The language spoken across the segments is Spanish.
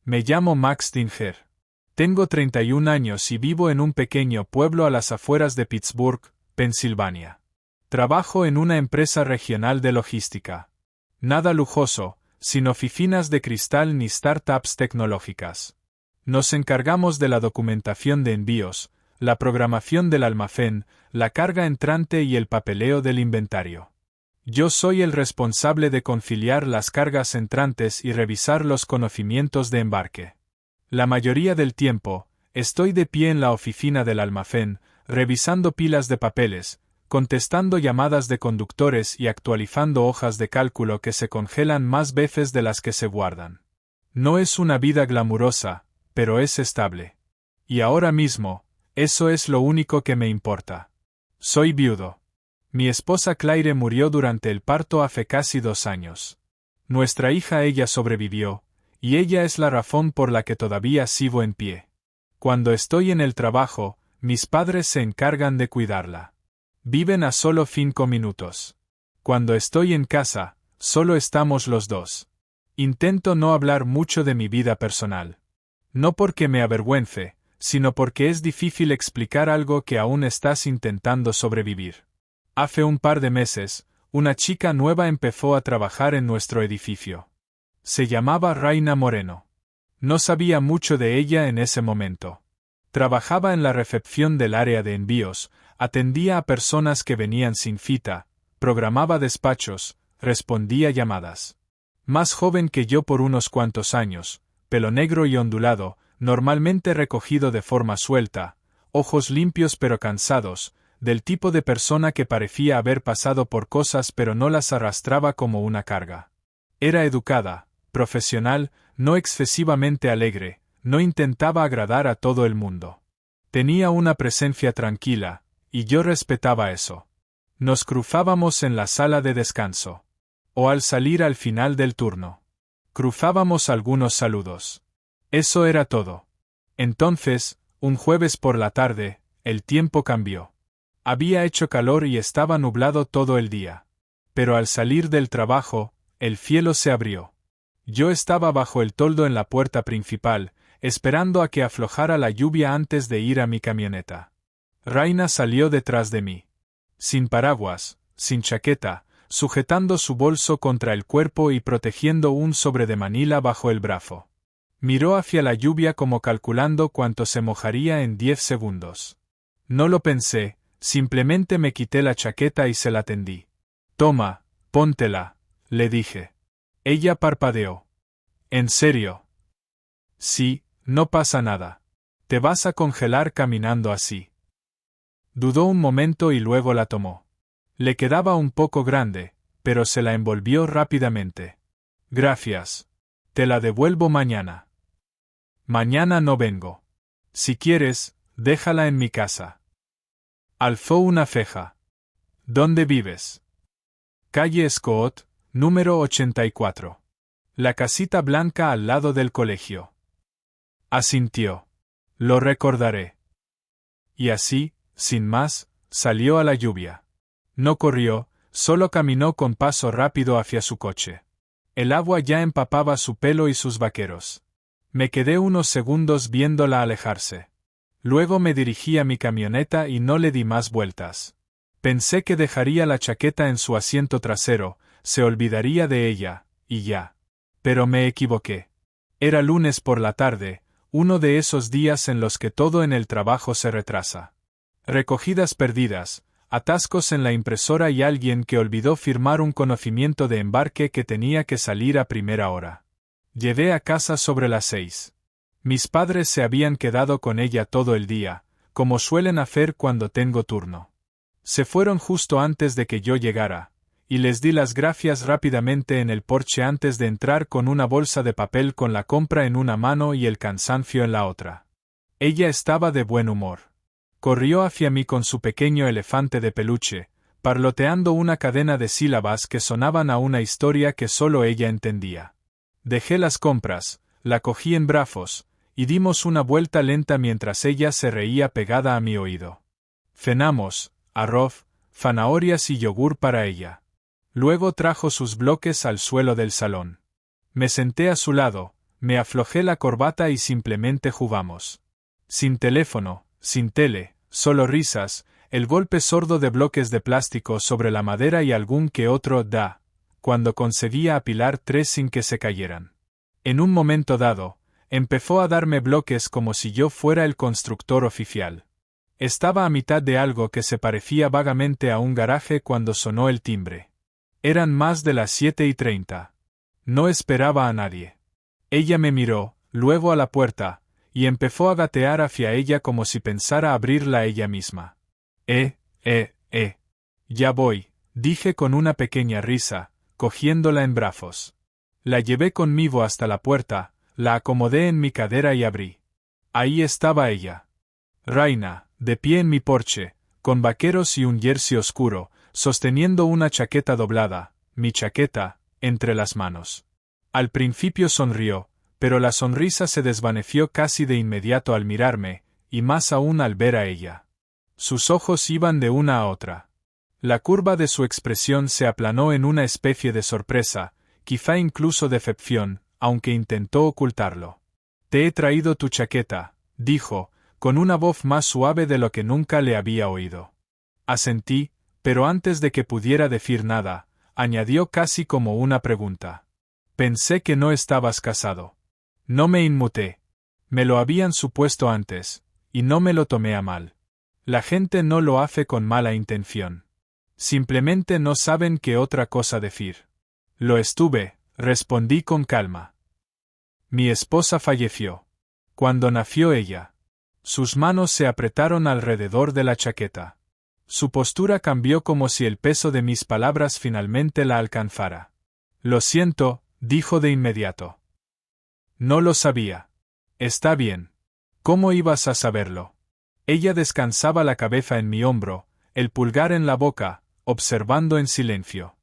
Me llamo Max Dinger. Tengo 31 años y vivo en un pequeño pueblo a las afueras de Pittsburgh, Pensilvania. Trabajo en una empresa regional de logística. Nada lujoso, sin oficinas de cristal ni startups tecnológicas. Nos encargamos de la documentación de envíos, la programación del almacén, la carga entrante y el papeleo del inventario. Yo soy el responsable de conciliar las cargas entrantes y revisar los conocimientos de embarque. La mayoría del tiempo, estoy de pie en la oficina del almacén, revisando pilas de papeles, contestando llamadas de conductores y actualizando hojas de cálculo que se congelan más veces de las que se guardan. No es una vida glamurosa, pero es estable. Y ahora mismo, eso es lo único que me importa. Soy viudo. Mi esposa Claire murió durante el parto hace casi 2 años. Nuestra hija ella sobrevivió, y ella es la razón por la que todavía sigo en pie. Cuando estoy en el trabajo, mis padres se encargan de cuidarla. Viven a solo 5 minutos. Cuando estoy en casa, solo estamos los dos. Intento no hablar mucho de mi vida personal. No porque me avergüence, sino porque es difícil explicar algo que aún estás intentando sobrevivir. Hace un par de meses, una chica nueva empezó a trabajar en nuestro edificio. Se llamaba Raina Moreno. No sabía mucho de ella en ese momento. Trabajaba en la recepción del área de envíos, atendía a personas que venían sin cita, programaba despachos, respondía llamadas. Más joven que yo por unos cuantos años, pelo negro y ondulado, normalmente recogido de forma suelta, ojos limpios pero cansados, del tipo de persona que parecía haber pasado por cosas pero no las arrastraba como una carga. Era educada, profesional, no excesivamente alegre, no intentaba agradar a todo el mundo. Tenía una presencia tranquila, y yo respetaba eso. Nos cruzábamos en la sala de descanso. O al salir al final del turno. Cruzábamos algunos saludos. Eso era todo. Entonces, un jueves por la tarde, el tiempo cambió. Había hecho calor y estaba nublado todo el día. Pero al salir del trabajo, el cielo se abrió. Yo estaba bajo el toldo en la puerta principal, esperando a que aflojara la lluvia antes de ir a mi camioneta. Raina salió detrás de mí. Sin paraguas, sin chaqueta, sujetando su bolso contra el cuerpo y protegiendo un sobre de Manila bajo el brazo. Miró hacia la lluvia como calculando cuánto se mojaría en 10 segundos. No lo pensé. Simplemente me quité la chaqueta y se la tendí. Toma, póntela, le dije. Ella parpadeó. ¿En serio? Sí, no pasa nada. Te vas a congelar caminando así. Dudó un momento y luego la tomó. Le quedaba un poco grande, pero se la envolvió rápidamente. Gracias. Te la devuelvo mañana. Mañana no vengo. Si quieres, déjala en mi casa. Alzó una ceja. ¿Dónde vives? Calle Scott, número 84. La casita blanca al lado del colegio. Asintió. Lo recordaré. Y así, sin más, salió a la lluvia. No corrió, solo caminó con paso rápido hacia su coche. El agua ya empapaba su pelo y sus vaqueros. Me quedé unos segundos viéndola alejarse. Luego me dirigí a mi camioneta y no le di más vueltas. Pensé que dejaría la chaqueta en su asiento trasero, se olvidaría de ella, y ya. Pero me equivoqué. Era lunes por la tarde, uno de esos días en los que todo en el trabajo se retrasa. Recogidas perdidas, atascos en la impresora y alguien que olvidó firmar un conocimiento de embarque que tenía que salir a primera hora. Llegué a casa sobre las 6. Mis padres se habían quedado con ella todo el día, como suelen hacer cuando tengo turno. Se fueron justo antes de que yo llegara, y les di las gracias rápidamente en el porche antes de entrar con una bolsa de papel con la compra en una mano y el cansancio en la otra. Ella estaba de buen humor. Corrió hacia mí con su pequeño elefante de peluche, parloteando una cadena de sílabas que sonaban a una historia que solo ella entendía. Dejé las compras, la cogí en brazos, y dimos una vuelta lenta mientras ella se reía pegada a mi oído. Cenamos, arroz, zanahorias y yogur para ella. Luego trajo sus bloques al suelo del salón. Me senté a su lado, me aflojé la corbata y simplemente jugamos. Sin teléfono, sin tele, solo risas, el golpe sordo de bloques de plástico sobre la madera y algún que otro da, cuando conseguía apilar 3 sin que se cayeran. En un momento dado, empezó a darme bloques como si yo fuera el constructor oficial. Estaba a mitad de algo que se parecía vagamente a un garaje cuando sonó el timbre. Eran más de las 7:30. No esperaba a nadie. Ella me miró, luego a la puerta, y empezó a gatear hacia ella como si pensara abrirla ella misma. Ya voy, dije con una pequeña risa, cogiéndola en brazos. La llevé conmigo hasta la puerta, la acomodé en mi cadera y abrí. Ahí estaba ella. Raina, de pie en mi porche, con vaqueros y un jersey oscuro, sosteniendo una chaqueta doblada, mi chaqueta, entre las manos. Al principio sonrió, pero la sonrisa se desvaneció casi de inmediato al mirarme, y más aún al ver a ella. Sus ojos iban de una a otra. La curva de su expresión se aplanó en una especie de sorpresa, quizá incluso decepción, aunque intentó ocultarlo. «Te he traído tu chaqueta», dijo, con una voz más suave de lo que nunca le había oído. Asentí, pero antes de que pudiera decir nada, añadió casi como una pregunta. «Pensé que no estabas casado». No me inmuté. Me lo habían supuesto antes, y no me lo tomé a mal. La gente no lo hace con mala intención. Simplemente no saben qué otra cosa decir. Lo estuve, respondí con calma. Mi esposa falleció. Cuando nació ella. Sus manos se apretaron alrededor de la chaqueta. Su postura cambió como si el peso de mis palabras finalmente la alcanzara. Lo siento, dijo de inmediato. No lo sabía. Está bien. ¿Cómo ibas a saberlo? Ella descansaba la cabeza en mi hombro, el pulgar en la boca, observando en silencio.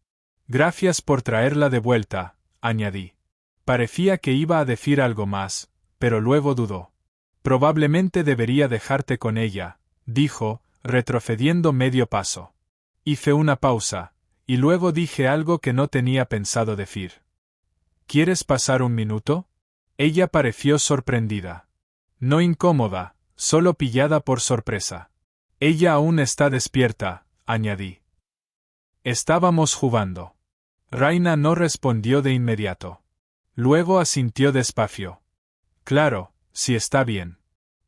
Gracias por traerla de vuelta, añadí. Parecía que iba a decir algo más, pero luego dudó. Probablemente debería dejarte con ella, dijo, retrocediendo medio paso. Hice una pausa, y luego dije algo que no tenía pensado decir. ¿Quieres pasar un minuto? Ella pareció sorprendida. No incómoda, solo pillada por sorpresa. Ella aún está despierta, añadí. Estábamos jugando. Raina no respondió de inmediato. Luego asintió despacio. Claro, si está bien.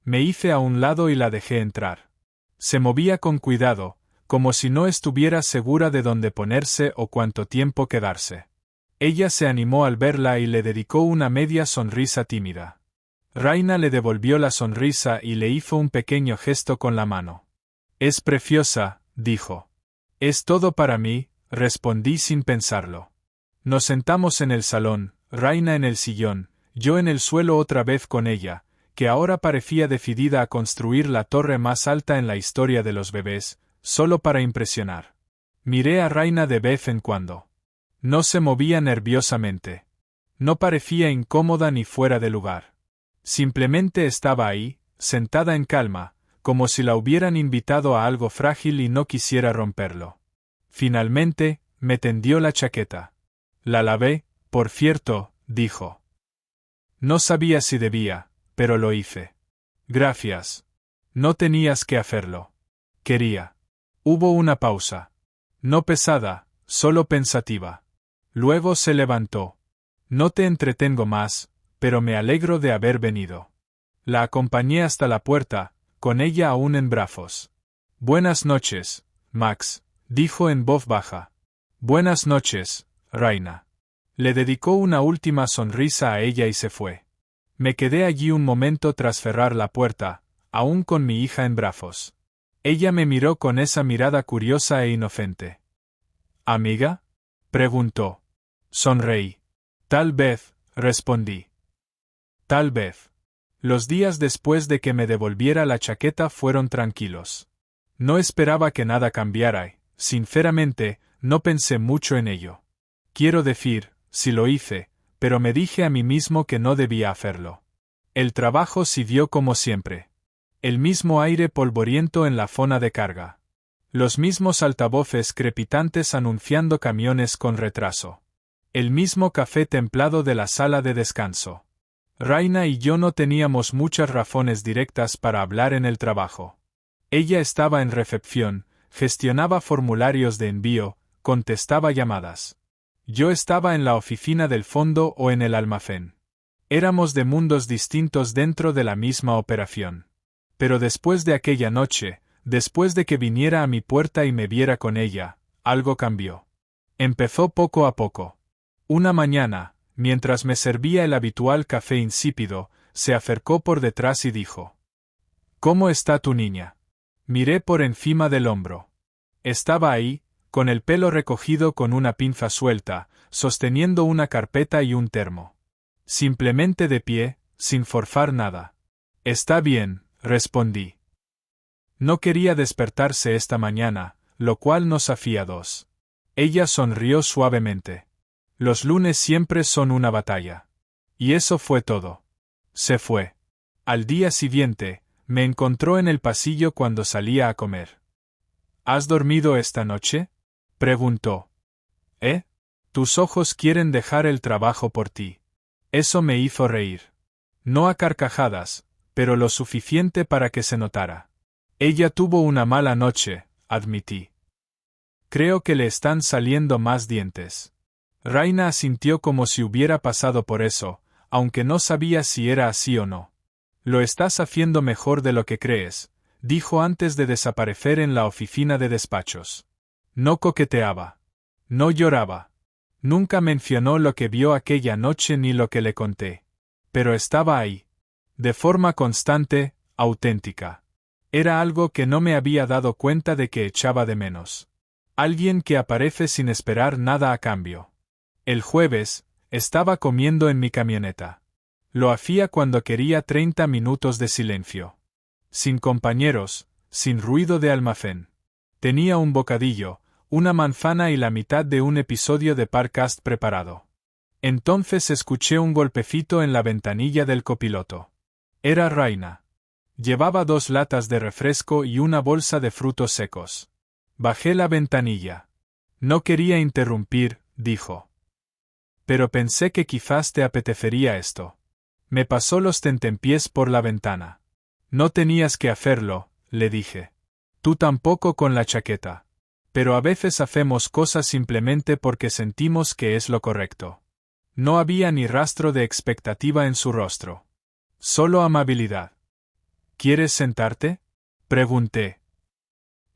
Me hice a un lado y la dejé entrar. Se movía con cuidado, como si no estuviera segura de dónde ponerse o cuánto tiempo quedarse. Ella se animó al verla y le dedicó una media sonrisa tímida. Raina le devolvió la sonrisa y le hizo un pequeño gesto con la mano. «Es preciosa», dijo. «Es todo para mí», respondí sin pensarlo. Nos sentamos en el salón, Raina en el sillón, yo en el suelo otra vez con ella, que ahora parecía decidida a construir la torre más alta en la historia de los bebés, solo para impresionar. Miré a Raina de vez en cuando. No se movía nerviosamente. No parecía incómoda ni fuera de lugar. Simplemente estaba ahí, sentada en calma, como si la hubieran invitado a algo frágil y no quisiera romperlo. Finalmente, me tendió la chaqueta. La lavé, por cierto, dijo. No sabía si debía, pero lo hice. Gracias. No tenías que hacerlo. Quería. Hubo una pausa. No pesada, solo pensativa. Luego se levantó. No te entretengo más, pero me alegro de haber venido. La acompañé hasta la puerta, con ella aún en brazos. Buenas noches, Max, dijo en voz baja. Buenas noches, Raina. Le dedicó una última sonrisa a ella y se fue. Me quedé allí un momento tras cerrar la puerta, aún con mi hija en brazos. Ella me miró con esa mirada curiosa e inocente. ¿Amiga?, preguntó. Sonreí. Tal vez, respondí. Tal vez. Los días después de que me devolviera la chaqueta fueron tranquilos. No esperaba que nada cambiara y, sinceramente, no pensé mucho en ello. Quiero decir, si lo hice, pero me dije a mí mismo que no debía hacerlo. El trabajo siguió como siempre. El mismo aire polvoriento en la zona de carga. Los mismos altavoces crepitantes anunciando camiones con retraso. El mismo café templado de la sala de descanso. Raina y yo no teníamos muchas razones directas para hablar en el trabajo. Ella estaba en recepción, gestionaba formularios de envío, contestaba llamadas. Yo estaba en la oficina del fondo o en el almacén. Éramos de mundos distintos dentro de la misma operación. Pero después de aquella noche, después de que viniera a mi puerta y me viera con ella, algo cambió. Empezó poco a poco. Una mañana, mientras me servía el habitual café insípido, se acercó por detrás y dijo: «¿Cómo está tu niña?». Miré por encima del hombro. Estaba ahí, con el pelo recogido con una pinza suelta, sosteniendo una carpeta y un termo. Simplemente de pie, sin forzar nada. «Está bien», respondí. No quería despertarse esta mañana, lo cual nos hacía dos. Ella sonrió suavemente. Los lunes siempre son una batalla. Y eso fue todo. Se fue. Al día siguiente, me encontró en el pasillo cuando salía a comer. ¿Has dormido esta noche?, preguntó. Tus ojos quieren dejar el trabajo por ti. Eso me hizo reír. No a carcajadas, pero lo suficiente para que se notara. Ella tuvo una mala noche, admití. Creo que le están saliendo más dientes. Raina asintió como si hubiera pasado por eso, aunque no sabía si era así o no. Lo estás haciendo mejor de lo que crees, dijo antes de desaparecer en la oficina de despachos. No coqueteaba. No lloraba. Nunca mencionó lo que vio aquella noche ni lo que le conté. Pero estaba ahí. De forma constante, auténtica. Era algo que no me había dado cuenta de que echaba de menos. Alguien que aparece sin esperar nada a cambio. El jueves, estaba comiendo en mi camioneta. Lo hacía cuando quería 30 minutos de silencio. Sin compañeros, sin ruido de almacén. Tenía un bocadillo, una manzana y la mitad de un episodio de Parcast preparado. Entonces escuché un golpecito en la ventanilla del copiloto. Era Raina. Llevaba 2 latas de refresco y una bolsa de frutos secos. Bajé la ventanilla. No quería interrumpir, dijo. Pero pensé que quizás te apetecería esto. Me pasó los tentempiés por la ventana. No tenías que hacerlo, le dije. Tú tampoco con la chaqueta. Pero a veces hacemos cosas simplemente porque sentimos que es lo correcto. No había ni rastro de expectativa en su rostro. Solo amabilidad. ¿Quieres sentarte?, pregunté.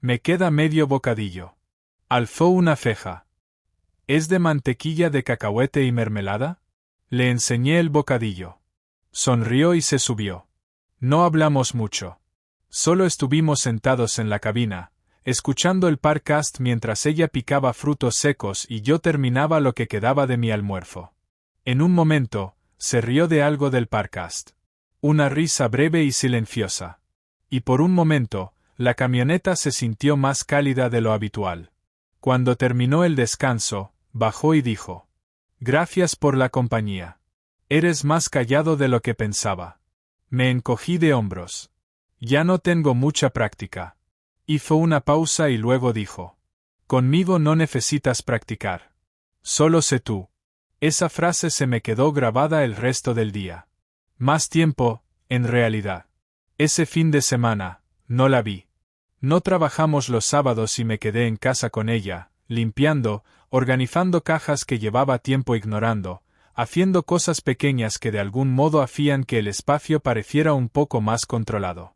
Me queda medio bocadillo. Alzó una ceja. ¿Es de mantequilla de cacahuete y mermelada? Le enseñé el bocadillo. Sonrió y se subió. No hablamos mucho. Solo estuvimos sentados en la cabina, escuchando el Parcast mientras ella picaba frutos secos y yo terminaba lo que quedaba de mi almuerzo. En un momento, se rió de algo del Parcast. Una risa breve y silenciosa. Y por un momento, la camioneta se sintió más cálida de lo habitual. Cuando terminó el descanso, bajó y dijo: «Gracias por la compañía. Eres más callado de lo que pensaba». Me encogí de hombros. Ya no tengo mucha práctica. Hizo una pausa y luego dijo: «Conmigo no necesitas practicar. Solo sé tú». Esa frase se me quedó grabada el resto del día. Más tiempo, en realidad. Ese fin de semana, no la vi. No trabajamos los sábados y me quedé en casa con ella, limpiando, organizando cajas que llevaba tiempo ignorando, haciendo cosas pequeñas que de algún modo hacían que el espacio pareciera un poco más controlado.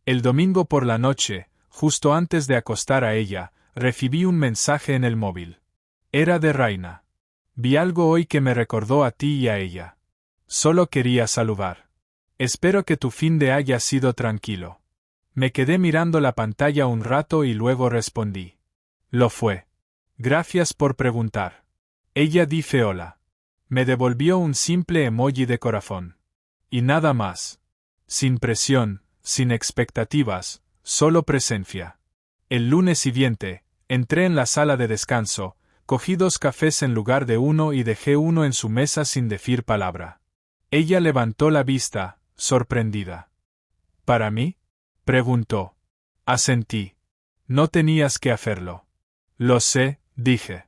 El domingo por la noche, justo antes de acostar a ella, recibí un mensaje en el móvil. Era de Raina. Vi algo hoy que me recordó a ti y a ella. Solo quería saludar. Espero que tu fin de haya sido tranquilo. Me quedé mirando la pantalla un rato y luego respondí. Lo fue. Gracias por preguntar. Ella dice hola. Me devolvió un simple emoji de corazón. Y nada más. Sin presión, sin expectativas, solo presencia. El lunes siguiente, entré en la sala de descanso, cogí 2 cafés en lugar de uno y dejé uno en su mesa sin decir palabra. Ella levantó la vista, sorprendida. ¿Para mí?, preguntó. Asentí. No tenías que hacerlo. Lo sé, dije.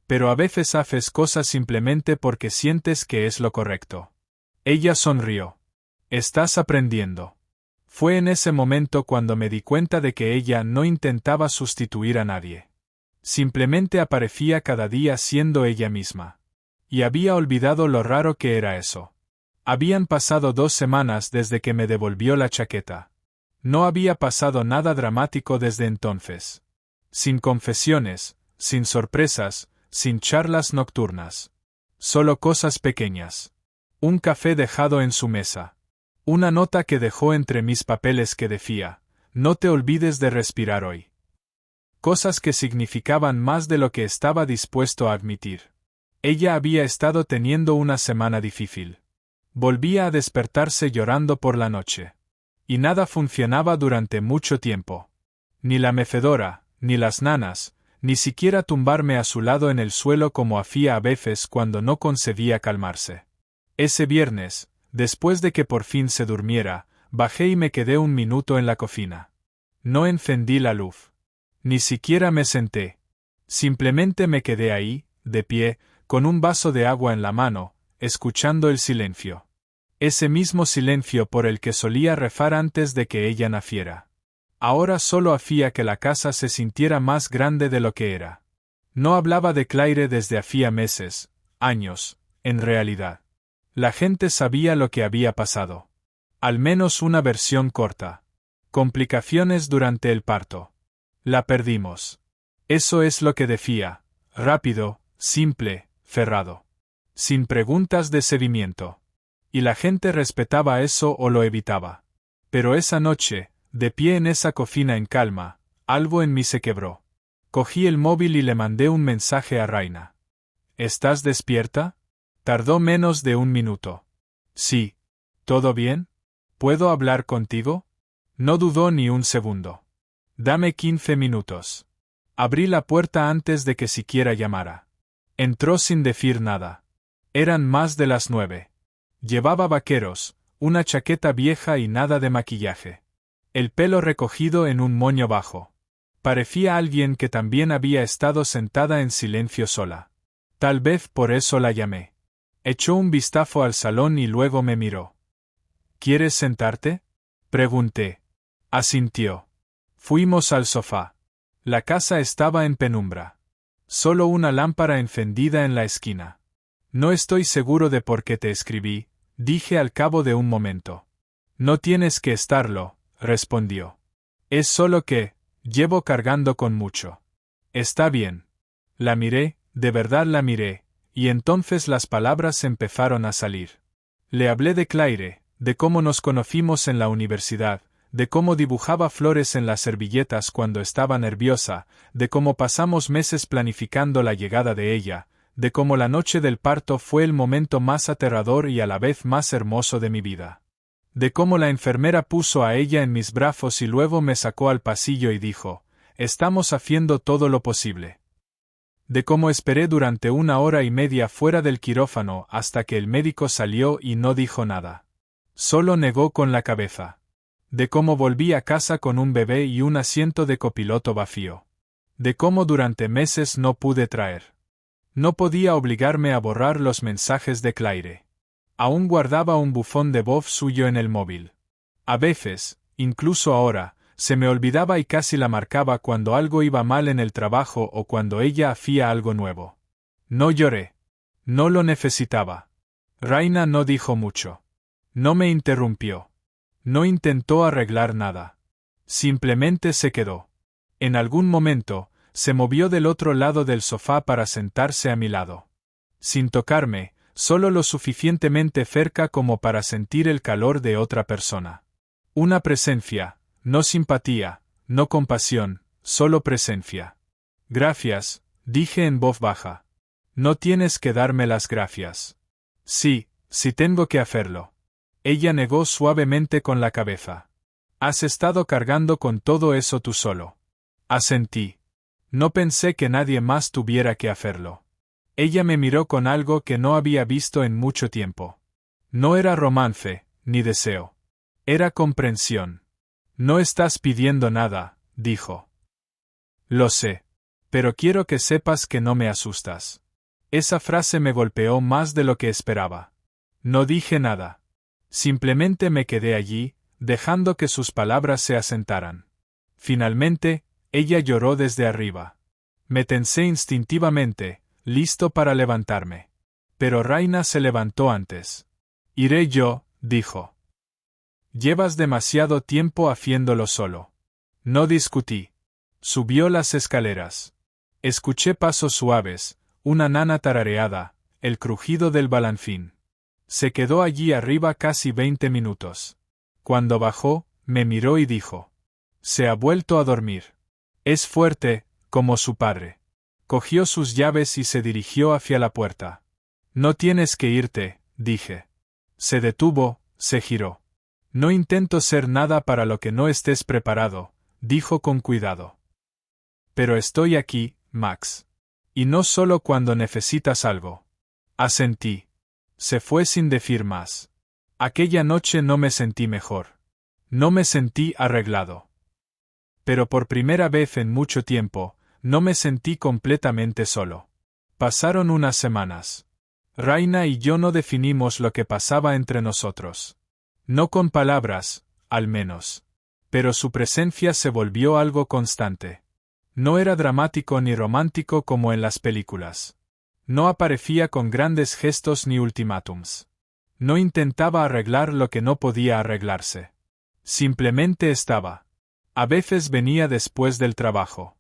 Pero a veces haces cosas simplemente porque sientes que es lo correcto. Ella sonrió. Estás aprendiendo. Fue en ese momento cuando me di cuenta de que ella no intentaba sustituir a nadie. Simplemente aparecía cada día siendo ella misma. Y había olvidado lo raro que era eso. Habían pasado 2 semanas desde que me devolvió la chaqueta. No había pasado nada dramático desde entonces. Sin confesiones, sin sorpresas, sin charlas nocturnas. Solo cosas pequeñas. Un café dejado en su mesa. Una nota que dejó entre mis papeles que decía, no te olvides de respirar hoy. Cosas que significaban más de lo que estaba dispuesto a admitir. Ella había estado teniendo una semana difícil. Volvía a despertarse llorando por la noche. Y nada funcionaba durante mucho tiempo. Ni la mecedora, ni las nanas, ni siquiera tumbarme a su lado en el suelo como hacía a veces cuando no conseguía calmarse. Ese viernes, después de que por fin se durmiera, bajé y me quedé un minuto en la cocina. No encendí la luz. Ni siquiera me senté. Simplemente me quedé ahí, de pie, con un vaso de agua en la mano, escuchando el silencio. Ese mismo silencio por el que solía rezar antes de que ella naciera. Ahora solo hacía que la casa se sintiera más grande de lo que era. No hablaba de Claire desde hacía meses, años, en realidad. La gente sabía lo que había pasado. Al menos una versión corta. Complicaciones durante el parto. La perdimos. Eso es lo que decía, rápido, simple, cerrado. Sin preguntas de seguimiento. Y la gente respetaba eso o lo evitaba. Pero esa noche, de pie en esa cocina en calma, algo en mí se quebró. Cogí el móvil y le mandé un mensaje a Raina. ¿Estás despierta? Tardó menos de 1 minuto. Sí. ¿Todo bien? ¿Puedo hablar contigo? No dudó ni un segundo. Dame 15 minutos. Abrí la puerta antes de que siquiera llamara. Entró sin decir nada. Eran más de las 9. Llevaba vaqueros, una chaqueta vieja y nada de maquillaje. El pelo recogido en un moño bajo. Parecía alguien que también había estado sentada en silencio sola. Tal vez por eso la llamé. Echó un vistazo al salón y luego me miró. ¿Quieres sentarte? Pregunté. Asintió. Fuimos al sofá. La casa estaba en penumbra. Solo una lámpara encendida en la esquina. No estoy seguro de por qué te escribí, dije al cabo de un momento. No tienes que estarlo, respondió. Es solo que, llevo cargando con mucho. Está bien. La miré, de verdad la miré, y entonces las palabras empezaron a salir. Le hablé de Claire, de cómo nos conocimos en la universidad, de cómo dibujaba flores en las servilletas cuando estaba nerviosa, de cómo pasamos meses planificando la llegada de ella, de cómo la noche del parto fue el momento más aterrador y a la vez más hermoso de mi vida. De cómo la enfermera puso a ella en mis brazos y luego me sacó al pasillo y dijo, «Estamos haciendo todo lo posible». De cómo esperé durante 1 hora y media fuera del quirófano hasta que el médico salió y no dijo nada. Solo negó con la cabeza. De cómo volví a casa con un bebé y un asiento de copiloto vacío. De cómo durante meses no pude traer. No podía obligarme a borrar los mensajes de Claire. Aún guardaba un buzón de voz suyo en el móvil. A veces, incluso ahora, se me olvidaba y casi la marcaba cuando algo iba mal en el trabajo o cuando ella hacía algo nuevo. No lloré. No lo necesitaba. Raina no dijo mucho. No me interrumpió. No intentó arreglar nada. Simplemente se quedó. En algún momento, se movió del otro lado del sofá para sentarse a mi lado. Sin tocarme, solo lo suficientemente cerca como para sentir el calor de otra persona. Una presencia, no simpatía, no compasión, solo presencia. Gracias, dije en voz baja. No tienes que darme las gracias. Sí, sí tengo que hacerlo. Ella negó suavemente con la cabeza. Has estado cargando con todo eso tú solo. Asentí. No pensé que nadie más tuviera que hacerlo. Ella me miró con algo que no había visto en mucho tiempo. No era romance, ni deseo. Era comprensión. No estás pidiendo nada, dijo. Lo sé. Pero quiero que sepas que no me asustas. Esa frase me golpeó más de lo que esperaba. No dije nada. Simplemente me quedé allí, dejando que sus palabras se asentaran. Finalmente, ella lloró desde arriba. Me tensé instintivamente, listo para levantarme. Pero Raina se levantó antes. Iré yo, dijo. Llevas demasiado tiempo haciéndolo solo. No discutí. Subió las escaleras. Escuché pasos suaves, una nana tarareada, el crujido del balanfín. Se quedó allí arriba casi 20 minutos. Cuando bajó, me miró y dijo: se ha vuelto a dormir. Es fuerte, como su padre. Cogió sus llaves y se dirigió hacia la puerta. No tienes que irte, dije. Se detuvo, se giró. No intento ser nada para lo que no estés preparado, dijo con cuidado. Pero estoy aquí, Max. Y no solo cuando necesitas algo. Asentí. Se fue sin decir más. Aquella noche no me sentí mejor. No me sentí arreglado. Pero por primera vez en mucho tiempo, no me sentí completamente solo. Pasaron unas semanas. Raina y yo no definimos lo que pasaba entre nosotros. No con palabras, al menos. Pero su presencia se volvió algo constante. No era dramático ni romántico como en las películas. No aparecía con grandes gestos ni ultimátums. No intentaba arreglar lo que no podía arreglarse. Simplemente estaba. A veces venía después del trabajo.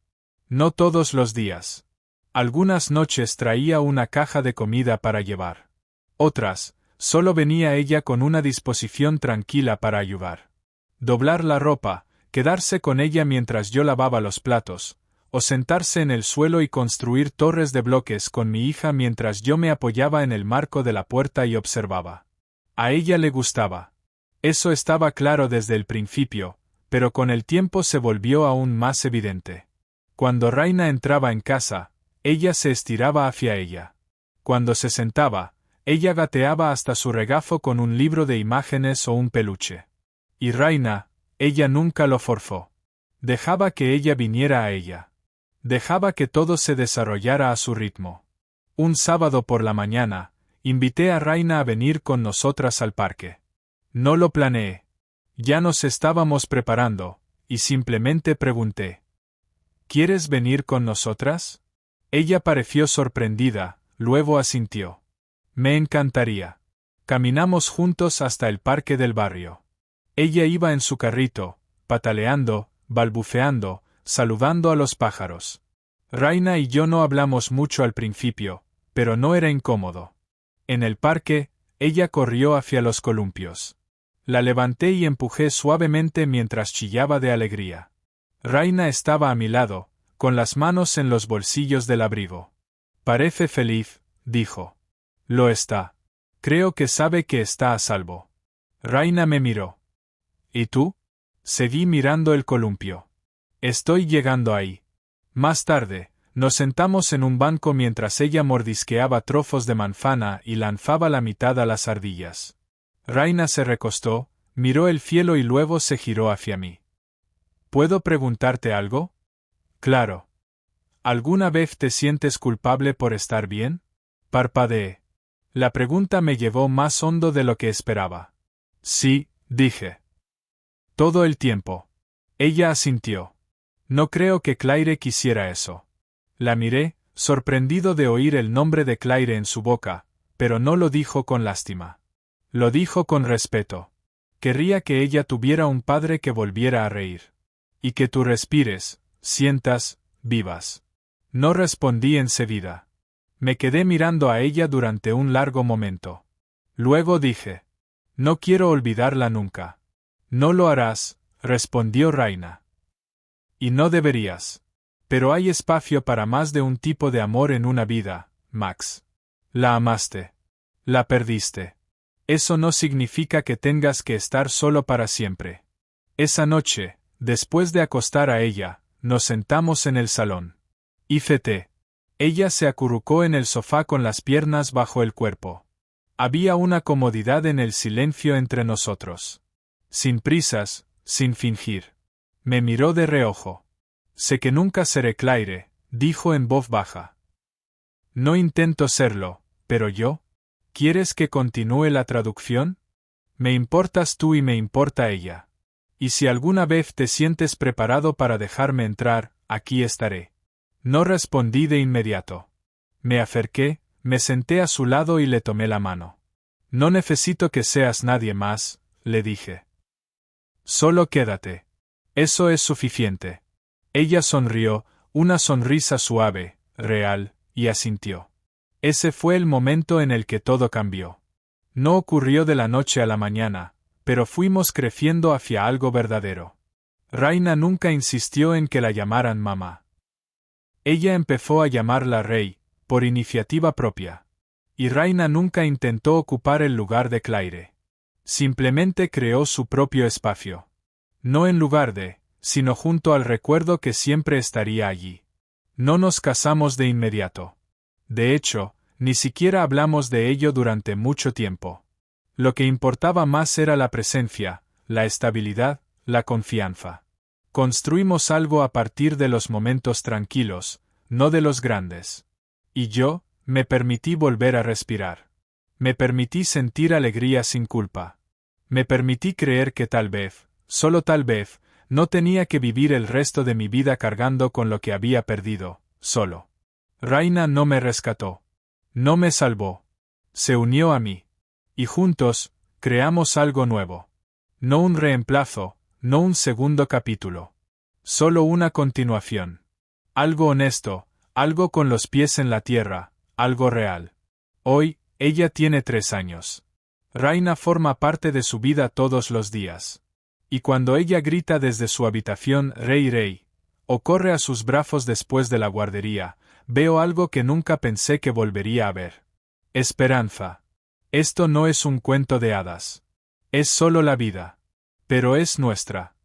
No todos los días. Algunas noches traía una caja de comida para llevar. Otras, solo venía ella con una disposición tranquila para ayudar. Doblar la ropa, quedarse con ella mientras yo lavaba los platos, o sentarse en el suelo y construir torres de bloques con mi hija mientras yo me apoyaba en el marco de la puerta y observaba. A ella le gustaba. Eso estaba claro desde el principio, pero con el tiempo se volvió aún más evidente. Cuando Raina entraba en casa, ella se estiraba hacia ella. Cuando se sentaba, ella gateaba hasta su regazo con un libro de imágenes o un peluche. Y Raina, ella nunca lo forzó. Dejaba que ella viniera a ella. Dejaba que todo se desarrollara a su ritmo. Un sábado por la mañana, invité a Raina a venir con nosotras al parque. No lo planeé. Ya nos estábamos preparando, y simplemente pregunté: ¿quieres venir con nosotras? Ella pareció sorprendida, luego asintió. Me encantaría. Caminamos juntos hasta el parque del barrio. Ella iba en su carrito, pataleando, balbuceando, saludando a los pájaros. Raina y yo no hablamos mucho al principio, pero no era incómodo. En el parque, ella corrió hacia los columpios. La levanté y empujé suavemente mientras chillaba de alegría. Raina estaba a mi lado, con las manos en los bolsillos del abrigo. Parece feliz, dijo. Lo está. Creo que sabe que está a salvo. Raina me miró. ¿Y tú? Seguí mirando el columpio. Estoy llegando ahí. Más tarde, nos sentamos en un banco mientras ella mordisqueaba trozos de manzana y lanzaba la mitad a las ardillas. Raina se recostó, miró el cielo y luego se giró hacia mí. ¿Puedo preguntarte algo? Claro. ¿Alguna vez te sientes culpable por estar bien? Parpadeé. La pregunta me llevó más hondo de lo que esperaba. Sí, dije. Todo el tiempo. Ella asintió. No creo que Claire quisiera eso. La miré, sorprendido de oír el nombre de Claire en su boca, pero no lo dijo con lástima. Lo dijo con respeto. Querría que ella tuviera un padre que volviera a reír. Y que tú respires, sientas, vivas. No respondí enseguida. Me quedé mirando a ella durante un largo momento. Luego dije: no quiero olvidarla nunca. No lo harás, respondió Raina. Y no deberías. Pero hay espacio para más de un tipo de amor en una vida, Max. La amaste. La perdiste. Eso no significa que tengas que estar solo para siempre. Esa noche, después de acostar a ella, nos sentamos en el salón. Hice té. Ella se acurrucó en el sofá con las piernas bajo el cuerpo. Había una comodidad en el silencio entre nosotros. Sin prisas, sin fingir. Me miró de reojo. Sé que nunca seré Claire, dijo en voz baja. No intento serlo, pero yo. ¿Quieres que continúe la traducción? Me importas tú y me importa ella. Y si alguna vez te sientes preparado para dejarme entrar, aquí estaré. No respondí de inmediato. Me acerqué, me senté a su lado y le tomé la mano. No necesito que seas nadie más, le dije. Solo quédate. Eso es suficiente. Ella sonrió, una sonrisa suave, real, y asintió. Ese fue el momento en el que todo cambió. No ocurrió de la noche a la mañana, pero fuimos creciendo hacia algo verdadero. Raina nunca insistió en que la llamaran mamá. Ella empezó a llamarla Rey, por iniciativa propia. Y Raina nunca intentó ocupar el lugar de Claire. Simplemente creó su propio espacio. No en lugar de, sino junto al recuerdo que siempre estaría allí. No nos casamos de inmediato. De hecho, ni siquiera hablamos de ello durante mucho tiempo. Lo que importaba más era la presencia, la estabilidad, la confianza. Construimos algo a partir de los momentos tranquilos, no de los grandes. Y yo, me permití volver a respirar. Me permití sentir alegría sin culpa. Me permití creer que tal vez, solo tal vez, no tenía que vivir el resto de mi vida cargando con lo que había perdido, solo. Raina no me rescató. No me salvó. Se unió a mí. Y juntos, creamos algo nuevo. No un reemplazo, no un segundo capítulo. Solo una continuación. Algo honesto, algo con los pies en la tierra, algo real. Hoy, ella tiene 3 años. Raina forma parte de su vida todos los días. Y cuando ella grita desde su habitación Rey Rey, o corre a sus brazos después de la guardería, veo algo que nunca pensé que volvería a ver. Esperanza. Esto no es un cuento de hadas. Es solo la vida. Pero es nuestra.